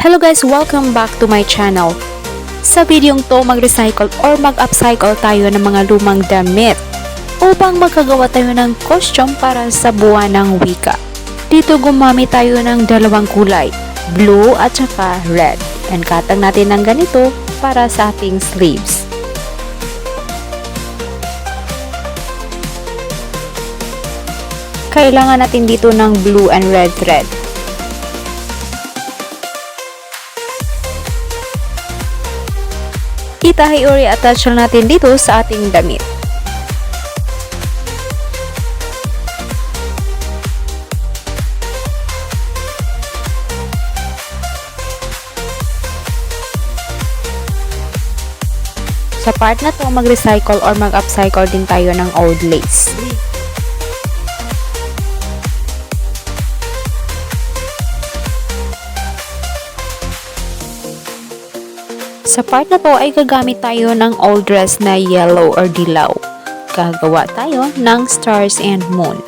Hello guys! Welcome back to my channel. Sa videong to, mag-recycle or mag-upcycle tayo ng mga lumang damit upang magkagawa tayo ng costume para sa buwan ng wika. Dito gumamit tayo ng dalawang kulay, blue at saka red. And katag natin ng ganito para sa ating sleeves. Kailangan natin dito ng blue and red thread. Itahi or i-attach lang natin dito sa ating damit. Sa part na to, mag-recycle or mag-upcycle din tayo ng old lace. Sa part na to ay gagamit tayo ng old dress na yellow or dilaw. Gagawa tayo ng stars and moon.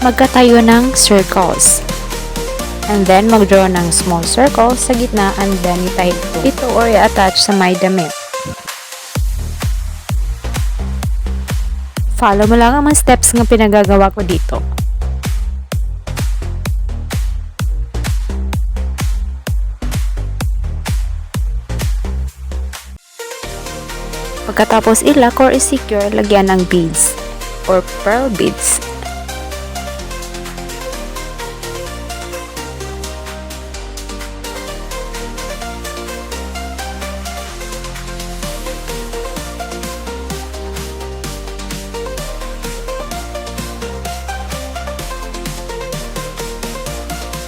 Magkatayo ng circles. And then, mag-draw ng small circle sa gitna and then itahi ito or i-attach sa may damit. Follow mo lang ang mga steps ng pinagagawa ko dito. Pagkatapos ilak or i-secure, lagyan ng beads or pearl beads.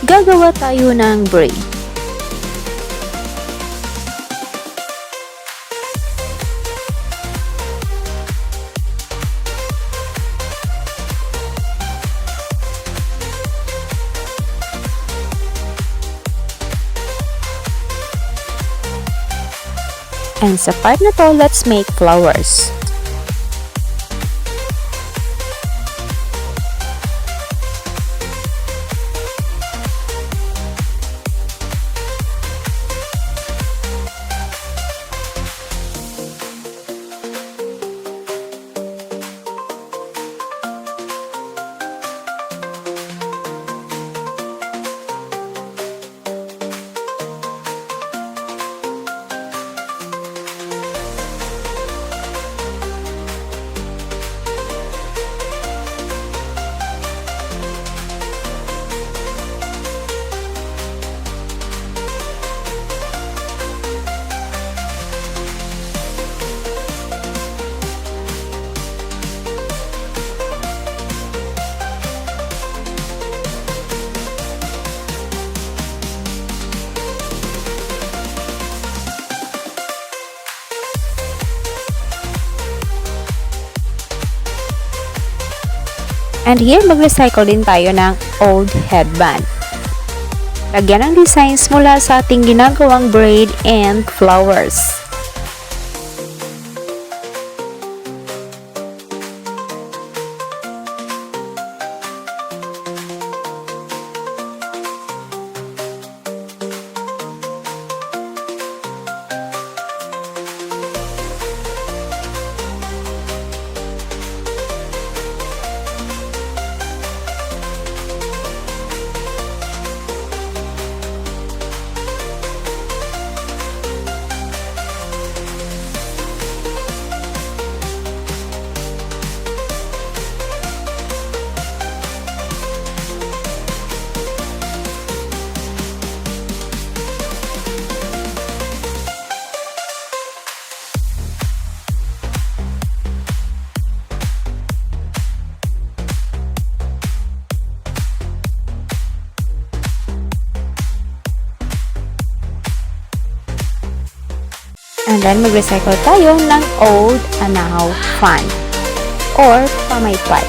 Gagawa tayo ng braid. And sa part na to, let's make flowers. And here, mag-recycle din tayo ng old headband. Lagyan ng designs mula sa ating ginagawang braid and flowers. then mag-recycle tayo ng old anahaw fan or pamaypay.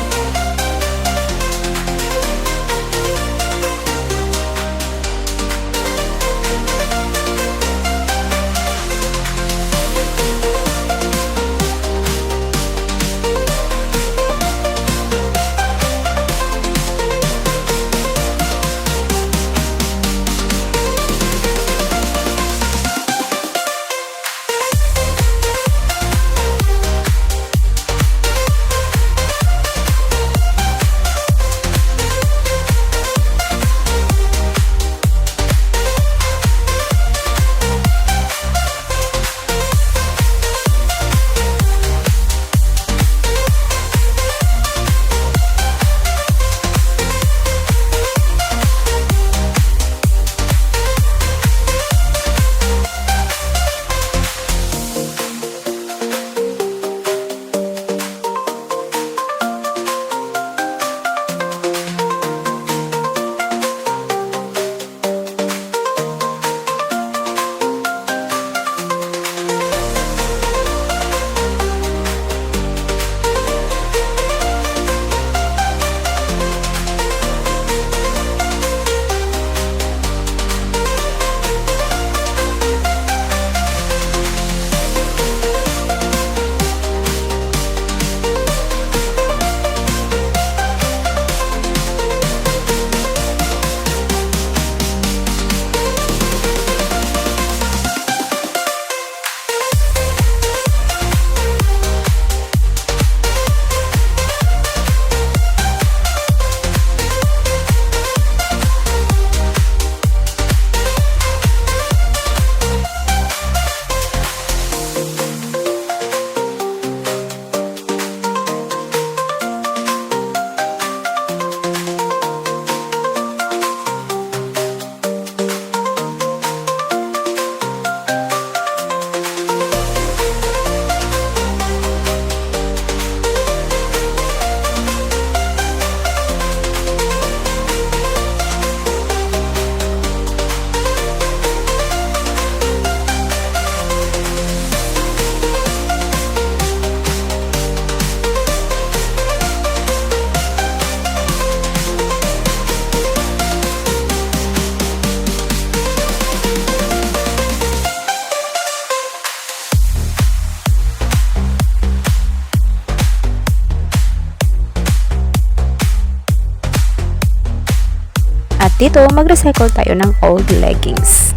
At dito, mag-recycle tayo ng old leggings.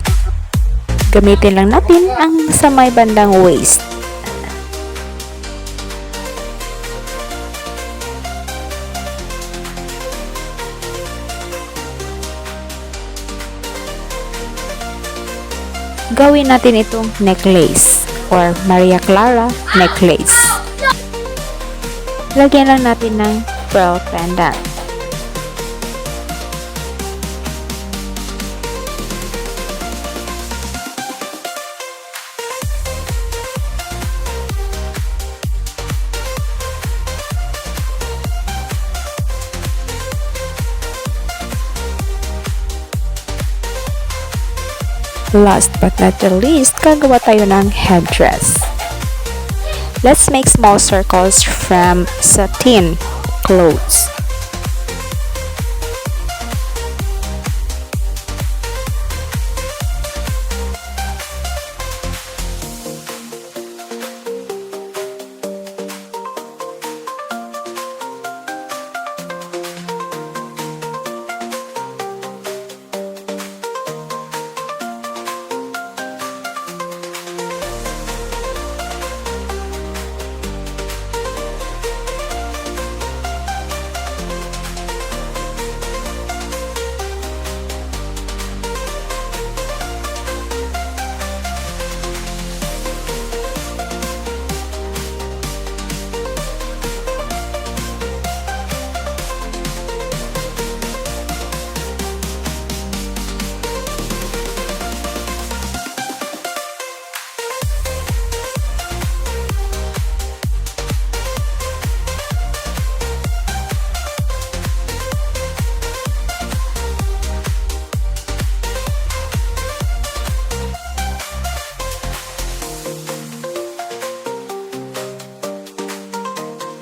Gamitin lang natin ang sa may bandang waist. Gawin natin itong necklace or Maria Clara necklace. Lagyan lang natin ng pearl pendant. Last but not the least, gagawa tayo ng headdress. Let's make small circles from satin clothes.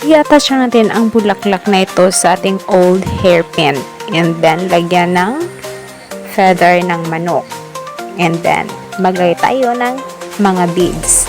I-attach natin ang bulaklak na ito sa ating old hairpin. And then, lagyan ng feather ng manok. And then, maglagay tayo ng mga beads.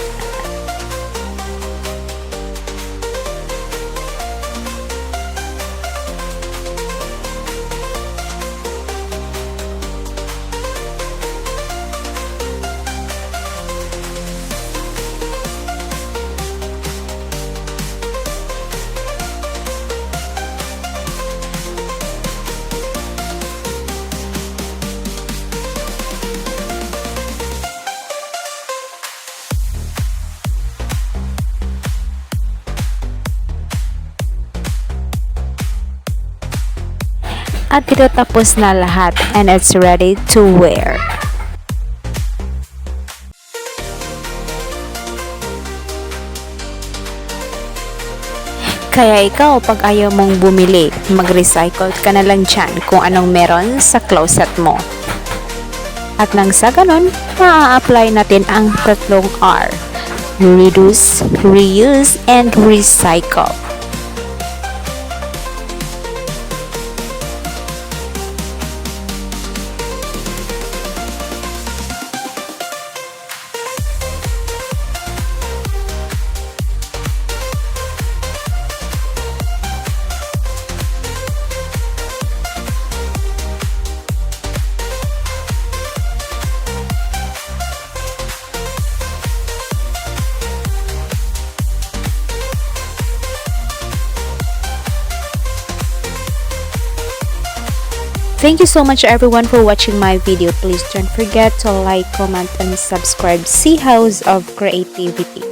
At ito tapos na lahat and it's ready to wear. Kaya ikaw, pag ayaw mong bumili, mag-recycle ka na lang dyan kung anong meron sa closet mo. At nang sa ganun, maa-apply natin ang tatlong R. Reduce, reuse, and recycle. Thank you so much everyone for watching my video. Please don't forget to like, comment, and subscribe. See House of Creativity.